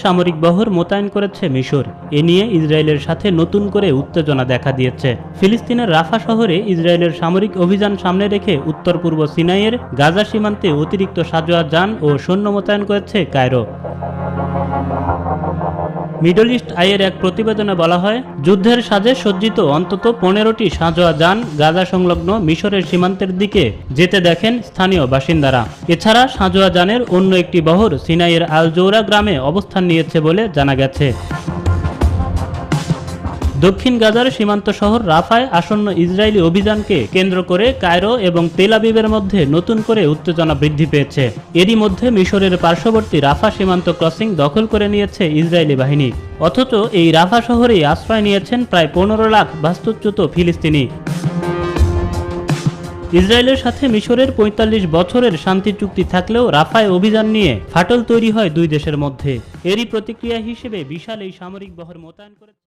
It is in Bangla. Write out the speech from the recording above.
সামরিক বহর মোতায়েন করেছে মিশর। এ নিয়ে ইসরায়েলের সাথে নতুন করে উত্তেজনা দেখা দিয়েছে। ফিলিস্তিনের রাফা শহরে ইসরায়েলের সামরিক অভিযান সামনে রেখে উত্তর পূর্ব সিনাইয়ের গাজা সীমান্তে অতিরিক্ত সাঁজোয়া যান ও সৈন্য মোতায়েন করেছে কায়রো। মিডল ইস্ট আইয়ের এক প্রতিবেদনে বলা হয়, যুদ্ধের সাজে সজ্জিত অন্তত 15টি সাঁজোয়া যান গাজা সংলগ্ন মিশরের সীমান্তের দিকে যেতে দেখেন স্থানীয় বাসিন্দারা। এছাড়া সাঁজোয়া যানের অন্য একটি বহর সিনাইয়ের আল জৌরা গ্রামে অবস্থান নিয়েছে বলে জানা গেছে। দক্ষিণ গাজার সীমান্ত শহর রাফায় আসন্ন ইসরায়েলি অভিযানকে কেন্দ্র করে কায়রো এবং তেল আবিবের মধ্যে নতুন করে উত্তেজনা বৃদ্ধি পেয়েছে। এরই মধ্যে মিশরের পার্শ্ববর্তী রাফা সীমান্ত ক্রসিং দখল করে নিয়েছে ইসরায়েলি বাহিনী। অথচ এই রাফা শহরেই আশ্রয় নিয়েছেন প্রায় 15 লাখ বাস্তুচ্যুত ফিলিস্তিনি। ইসরায়েলের সাথে মিশরের 45 বছরের শান্তি চুক্তি থাকলেও রাফায় অভিযান নিয়ে ফাটল তৈরি হয় দুই দেশের মধ্যে। এরই প্রতিক্রিয়া হিসেবে বিশাল এই সামরিক বহর মোতায়েন করে